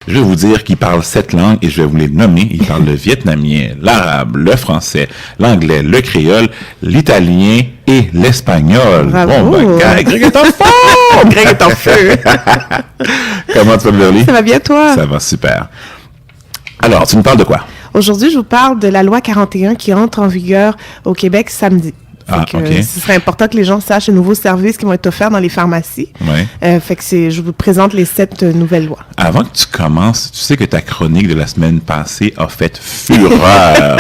Je vais vous dire qu'il parle 7 langues et je vais vous les nommer. Il parle le vietnamien, l'arabe, le français, l'anglais, le créole, l'italien et l'espagnol. Bravo. Bon, ben, Greg est en feu! Greg est en feu. Comment tu vas, Beverly? Ça va bien, toi? Ça va super. Alors, tu nous parles de quoi? Aujourd'hui, je vous parle de la loi 41 qui entre en vigueur au Québec samedi. OK. Ce serait important que les gens sachent les nouveaux services qui vont être offerts dans les pharmacies. Ouais. Je vous présente les 7 nouvelles lois. Avant que tu commences, tu sais que ta chronique de la semaine passée a fait fureur.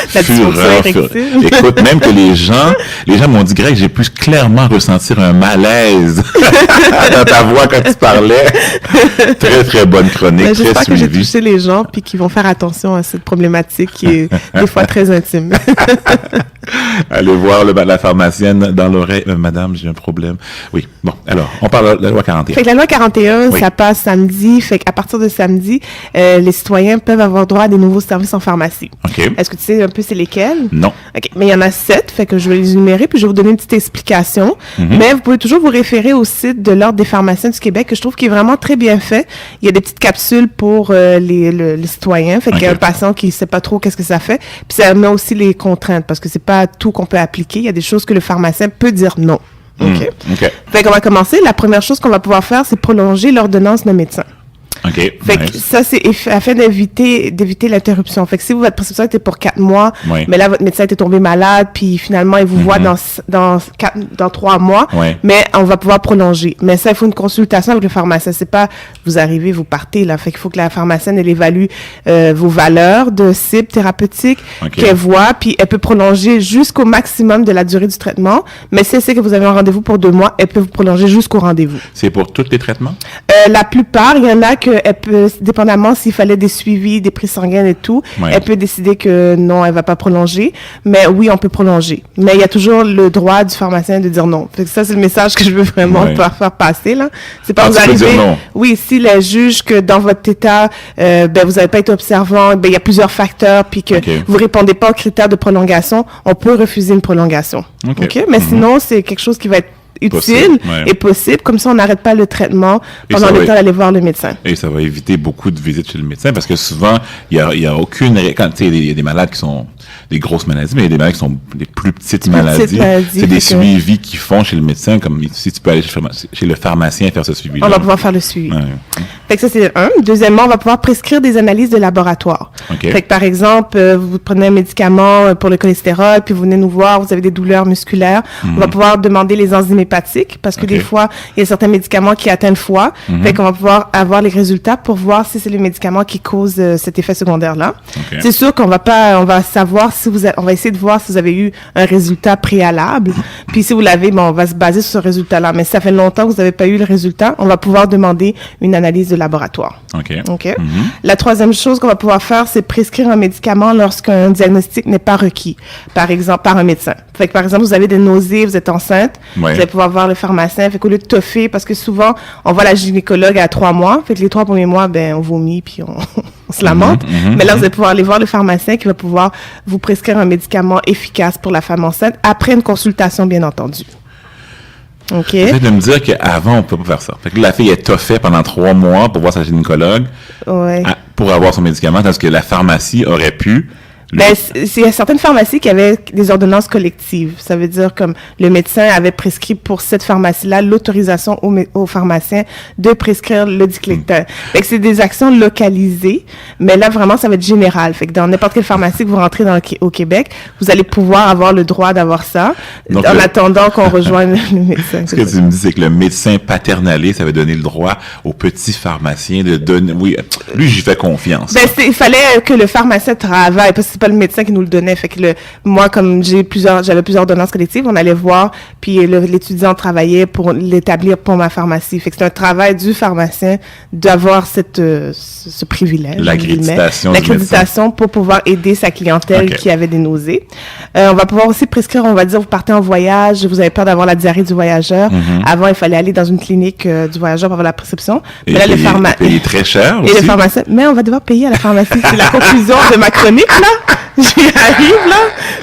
Fureur. Écoute, même que les gens m'ont dit, Greg, j'ai pu clairement ressentir un malaise dans ta voix quand tu parlais. Très, très bonne chronique, très j'espère que j'ai suivie. touché les gens puis qu'ils vont faire attention à cette problématique qui est des fois très intime. Allez voir la pharmacienne dans l'oreille. Madame, j'ai un problème. Oui. Bon, alors, on parle de la loi 41. Fait que la loi 41, Oui. ça passe samedi. Fait qu'à partir de samedi, les citoyens peuvent avoir droit à des nouveaux services en pharmacie. OK. Est-ce que tu sais un peu c'est lesquels? Non. OK. Mais il y en a 7, fait que je vais les énumérer, puis je vais vous donner une petite explication. Mm-hmm. Mais vous pouvez toujours vous référer au site de l'Ordre des pharmaciens du Québec, que je trouve qui est vraiment très bien fait. Il y a des petites capsules pour les citoyens. Fait qu'il y a un patient qui sait pas trop qu'est-ce que ça fait. Puis ça met aussi les contraintes, parce que c'est pas tout qu'on peut appliquer. Il y a des choses que le pharmacien peut dire non. OK? OK. Fait qu'on va commencer. La première chose qu'on va pouvoir faire, c'est prolonger l'ordonnance de médecin. OK. Fait que ça, c'est afin d'éviter l'interruption. Fait que si votre prescription était pour 4 mois, Oui. mais là, votre médecin était tombé malade, puis finalement, il vous voit dans 3 mois, Oui. mais on va pouvoir prolonger. Mais ça, il faut une consultation avec le pharmacien. C'est pas, vous arrivez, vous partez, là. Fait qu'il faut que la pharmacienne, elle évalue vos valeurs de cible thérapeutique, OK. qu'elle voit, puis elle peut prolonger jusqu'au maximum de la durée du traitement. Mais si elle sait que vous avez un rendez-vous pour 2 mois, elle peut vous prolonger jusqu'au rendez-vous. C'est pour tous les traitements? La plupart, il y en a que elle peut, dépendamment s'il fallait des suivis, des prises sanguines et tout, Ouais. elle peut décider que non, elle va pas prolonger. Mais oui, on peut prolonger. Mais il y a toujours le droit du pharmacien de dire non. Fait que ça, c'est le message que je veux vraiment Ouais. faire passer, là. C'est pas Ah, vous tu peux arrivez. dire non. Oui, s'il juge que dans votre état, vous n'avez pas été observant, il y a plusieurs facteurs, puis que OK. vous répondez pas aux critères de prolongation, on peut refuser une prolongation. OK. Mais sinon, c'est quelque chose qui va être utile Possible, ouais. et possible. Comme ça, on n'arrête pas le traitement pendant ça le va- temps d'aller voir le médecin. Et ça va éviter beaucoup de visites chez le médecin parce que souvent, il y a aucune... Quand tu sais, il y a des malades qui sont des grosses maladies, mais il y a des malades qui sont des plus petites maladies. C'est des fait que- suivis qu'ils font chez le médecin, comme si tu peux aller chez le pharmacien faire ce suivi-là. On va pouvoir faire le suivi. Ouais. Fait que ça, c'est un. Deuxièmement, on va pouvoir prescrire des analyses de laboratoire. OK. Fait que, par exemple, vous prenez un médicament pour le cholestérol, puis vous venez nous voir, vous avez des douleurs musculaires. On va pouvoir demander les enzymes hépatiques, parce que OK. des fois, il y a certains médicaments qui atteignent le foie. Fait qu'on va pouvoir avoir les résultats pour voir si c'est les médicaments qui causent cet effet secondaire-là. OK. C'est sûr qu'on va pas, on va savoir si on va essayer de voir si vous avez eu un résultat préalable. Puis si vous l'avez, on va se baser sur ce résultat-là. Mais si ça fait longtemps que vous n'avez pas eu le résultat, on va pouvoir demander une analyse de laboratoire. OK. OK? La troisième chose qu'on va pouvoir faire, c'est prescrire un médicament lorsqu'un diagnostic n'est pas requis, par exemple, par un médecin. Fait que, par exemple, vous avez des nausées, vous êtes enceinte, Ouais. vous allez pouvoir voir le pharmacien. Fait qu'au lieu de toffer, parce que souvent, on voit la gynécologue à 3 mois. Fait que les 3 premiers mois, on vomit puis on se lamente. Mais là, vous allez pouvoir aller voir le pharmacien qui va pouvoir vous prescrire un médicament efficace pour la femme enceinte après une consultation, bien entendu. OK? Peut-être de me dire qu'avant, on peut pas faire ça. Fait que la fille est toffée pendant 3 mois pour voir sa gynécologue Ouais. pour avoir son médicament, tandis que la pharmacie aurait pu... Il y a certaines pharmacies qui avaient des ordonnances collectives. Ça veut dire comme le médecin avait prescrit pour cette pharmacie-là l'autorisation au pharmacien de prescrire le diclofenac. Fait que c'est des actions localisées, mais là vraiment ça va être général. Fait que dans n'importe quelle pharmacie que vous rentrez au Québec, vous allez pouvoir avoir le droit d'avoir ça Donc, en attendant qu'on rejoigne le médecin. Ce que tu me dis, c'est que le médecin paternaliste avait donné le droit au petit pharmacien de donner... Oui, lui, j'y fais confiance. Il fallait que le pharmacien travaille, parce que c'est pas le médecin qui nous le donnait. Fait que moi, comme j'avais plusieurs ordonnances collectives, on allait voir, puis l'étudiant travaillait pour l'établir pour ma pharmacie. Fait que c'est un travail du pharmacien d'avoir ce privilège. L'accréditation pour pouvoir aider sa clientèle qui avait des nausées. On va pouvoir aussi prescrire, on va dire, vous partez en voyage, vous avez peur d'avoir la diarrhée du voyageur. Avant, il fallait aller dans une clinique du voyageur pour avoir la prescription. Et mais là, le pharmacien... payer très cher aussi. Et le pharmacien, mais on va devoir payer à la pharmacie. C'est la conclusion de ma chronique, là. J'y arrive, là.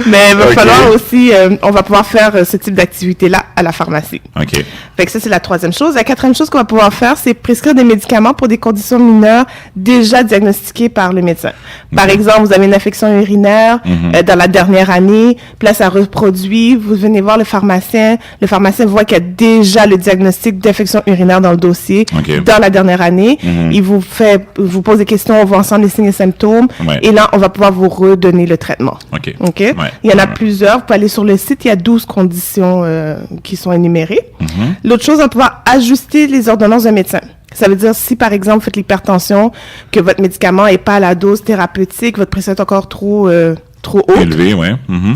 Mais il va falloir aussi, on va pouvoir faire ce type d'activité-là à la pharmacie. OK. Fait que ça, c'est la troisième chose. La quatrième chose qu'on va pouvoir faire, c'est prescrire des médicaments pour des conditions mineures déjà diagnostiquées par le médecin. Par exemple, vous avez une infection urinaire dans la dernière année, puis là, ça reproduit, vous venez voir le pharmacien voit qu'il y a déjà le diagnostic d'infection urinaire dans le dossier dans la dernière année. Il vous pose des questions, on voit ensemble les signes et symptômes, et là, on va pouvoir vous redonner le traitement. OK. Ouais. Il y en a plusieurs. Vous pouvez aller sur le site, il y a 12 conditions qui sont énumérées. L'autre chose, on va pouvoir ajuster les ordonnances d'un médecin. Ça veut dire, si par exemple, vous faites l'hypertension, que votre médicament n'est pas à la dose thérapeutique, votre pression est encore trop haute. Élevé, oui.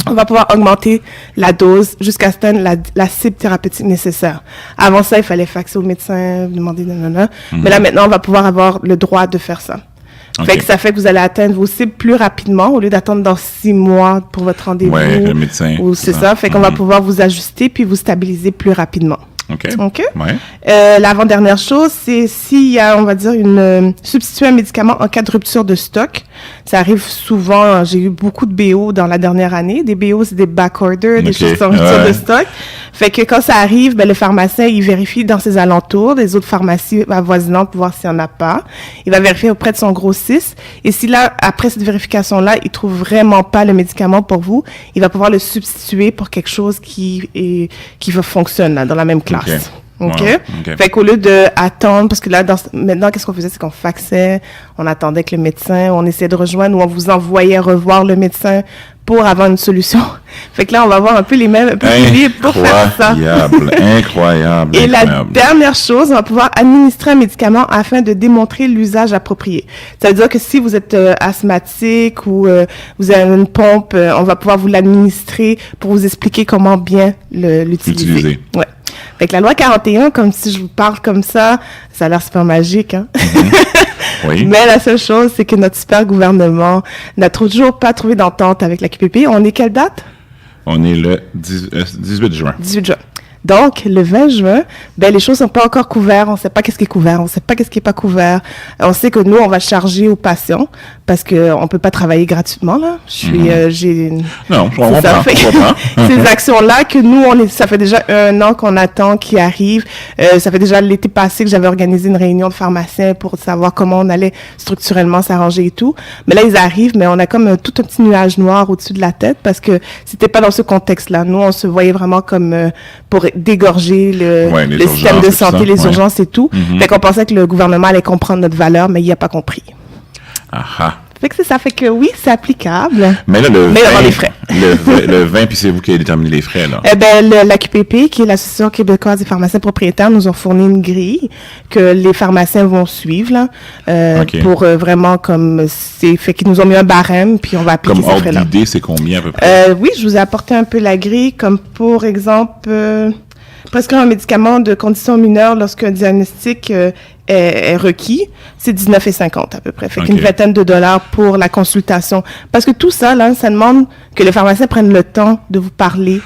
On va pouvoir augmenter la dose jusqu'à atteindre la cible thérapeutique nécessaire. Avant ça, il fallait faxer au médecin, demander nanana. Mais là, maintenant, on va pouvoir avoir le droit de faire ça. Fait que ça fait que vous allez atteindre vos cibles plus rapidement au lieu d'attendre dans 6 mois pour votre rendez-vous. Oui, le médecin. Ou c'est ça. Fait qu'on va pouvoir vous ajuster puis vous stabiliser plus rapidement. OK. Ouais. L'avant-dernière chose, c'est s'il y a, on va dire, substituer un médicament en cas de rupture de stock. Ça arrive souvent. J'ai eu beaucoup de BO dans la dernière année. Des BO, c'est des back-orders, des choses en rupture de stock. Fait que quand ça arrive, le pharmacien, il vérifie dans ses alentours, des autres pharmacies avoisinantes pour voir s'il n'y en a pas. Il va vérifier auprès de son grossiste. Et si là, après cette vérification-là, il trouve vraiment pas le médicament pour vous, il va pouvoir le substituer pour quelque chose qui va fonctionner là, dans la même classe. OK? Fait qu'au lieu d'attendre, parce que là, maintenant, qu'est-ce qu'on faisait? C'est qu'on faxait, on attendait que le médecin, on essayait de rejoindre ou on vous envoyait revoir le médecin pour avoir une solution. Fait que là, on va avoir un peu les mêmes piliers pour faire ça. Incroyable. Et la dernière chose, on va pouvoir administrer un médicament afin de démontrer l'usage approprié. Ça veut dire que si vous êtes asthmatique ou vous avez une pompe, on va pouvoir vous l'administrer pour vous expliquer comment bien l'utiliser. Ouais. Fait que la loi 41, comme si je vous parle comme ça a l'air super magique, hein? Oui. Mais la seule chose, c'est que notre super gouvernement n'a toujours pas trouvé d'entente avec la QPP. On est quelle date? On est le 18 juin. 18 juin. Donc, le 20 juin, les choses sont pas encore couvertes. On sait pas qu'est-ce qui est couvert. On sait pas qu'est-ce qui est pas couvert. On sait que nous, on va charger aux patients parce que on peut pas travailler gratuitement, là. Non, je comprends. Ces actions-là que nous, ça fait déjà 1 an qu'on attend qu'ils arrivent. Ça fait déjà l'été passé que j'avais organisé une réunion de pharmaciens pour savoir comment on allait structurellement s'arranger et tout. Mais là, ils arrivent, mais on a comme tout un petit nuage noir au-dessus de la tête parce que c'était pas dans ce contexte-là. Nous, on se voyait vraiment comme pour dégorger le système de santé, les urgences et tout. Fait qu'on pensait que le gouvernement allait comprendre notre valeur, mais il n'a pas compris. Fait que c'est ça. Fait que oui, c'est applicable. Mais là, il y aura les frais. le 20, puis c'est vous qui avez déterminé les frais, là. La QPP, qui est l'Association québécoise des pharmaciens propriétaires, nous ont fourni une grille que les pharmaciens vont suivre, là, pour vraiment fait qu'ils nous ont mis un barème, puis on va appliquer ces frais-là. Comme ordre d'idée, c'est combien à peu près? Oui, je vous ai apporté un peu la grille, comme pour exemple, prescrire un médicament de condition mineure lorsqu'un diagnostic est requis, c'est 19,50 à peu près. Fait qu'une vingtaine de dollars pour la consultation. Parce que tout ça, là, ça demande que le pharmacien prenne le temps de vous parler.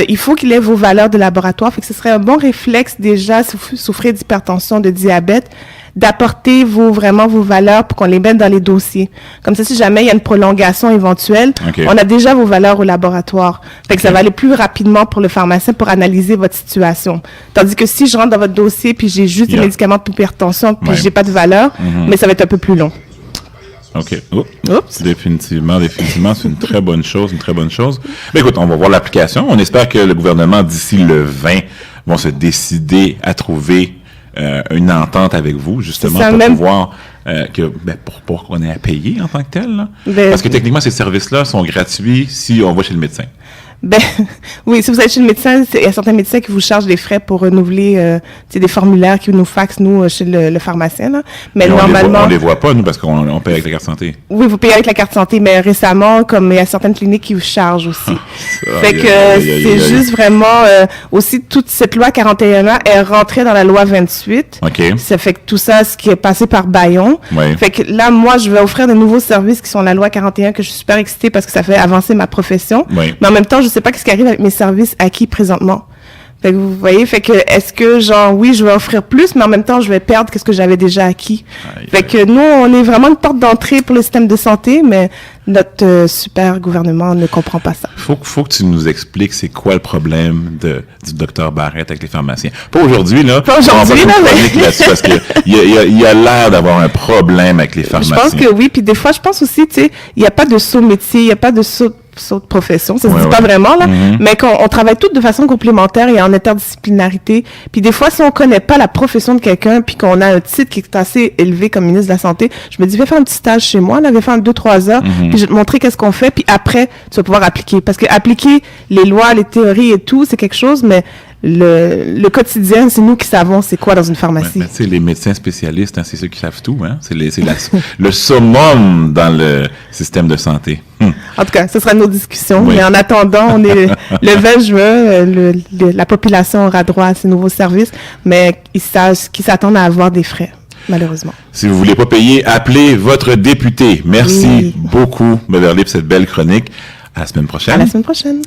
Il faut qu'il ait vos valeurs de laboratoire. Fait que ce serait un bon réflexe déjà, si vous souffrez d'hypertension, de diabète, d'apporter vos valeurs pour qu'on les mette dans les dossiers. Comme ça, si jamais il y a une prolongation éventuelle, on a déjà vos valeurs au laboratoire. Fait que ça va aller plus rapidement pour le pharmacien pour analyser votre situation. Tandis que si je rentre dans votre dossier puis j'ai juste des médicaments pour hypertension puis j'ai pas de valeur, mais ça va être un peu plus long. OK. Oups. Définitivement, c'est une très bonne chose, Mais écoute, on va voir l'application. On espère que le gouvernement, d'ici le 20, vont se décider à trouver une entente avec vous, justement, pour pouvoir pour qu'on ait à payer en tant que tel. Là. Parce que techniquement, ces services-là sont gratuits si on va chez le médecin. Oui, si vous allez chez le médecin, il y a certains médecins qui vous chargent des frais pour renouveler des formulaires qui nous faxent, nous, chez le pharmacien. Là. Mais normalement... On les voit pas, nous, parce qu'on paye avec la carte santé. Oui, vous payez avec la carte santé, mais récemment, comme il y a certaines cliniques qui vous chargent aussi. Fait que c'est juste vraiment... aussi, toute cette loi 41A est rentrée dans la loi 28. Ça fait que tout ça, ce qui est passé par Bayon. Fait que là, moi, je vais offrir de nouveaux services qui sont la loi 41, que je suis super excitée parce que ça fait avancer ma profession. Mais en même temps, je sais pas ce qui arrive avec mes services acquis présentement. Fait que vous voyez, fait que est-ce que genre oui, je vais offrir plus, mais en même temps, je vais perdre qu'est-ce que j'avais déjà acquis. Fait que nous, on est vraiment une porte d'entrée pour le système de santé, mais notre super gouvernement ne comprend pas ça. Faut que tu nous expliques c'est quoi le problème du docteur Barrette avec les pharmaciens. Pas aujourd'hui, là. Pas aujourd'hui, là, mais... parce que il y a l'air d'avoir un problème avec les pharmaciens. Je pense que oui, puis des fois, je pense aussi, tu sais, il n'y a pas de saut métier, il n'y a pas de saut de profession, ça se dit pas vraiment, là, mais qu'on travaille toutes de façon complémentaire et en interdisciplinarité. Puis des fois, si on connaît pas la profession de quelqu'un, puis qu'on a un titre qui est assez élevé comme ministre de la Santé, je me dis, viens faire un petit stage chez moi, là, viens faire 2-3 heures, puis je vais te montrer qu'est-ce qu'on fait, puis après, tu vas pouvoir appliquer. Parce que appliquer les lois, les théories et tout, c'est quelque chose, mais le quotidien, c'est nous qui savons c'est quoi dans une pharmacie. Tu sais, les médecins spécialistes, hein, c'est ceux qui savent tout, hein. C'est le summum dans le système de santé. En tout cas, ce sera nos discussions. Oui. Mais en attendant, on est le 20 juin, la population aura droit à ces nouveaux services, mais ils s'attendent à avoir des frais, malheureusement. Si vous voulez pas payer, appelez votre député. Merci beaucoup, Beverly, pour cette belle chronique. À la semaine prochaine. À la semaine prochaine.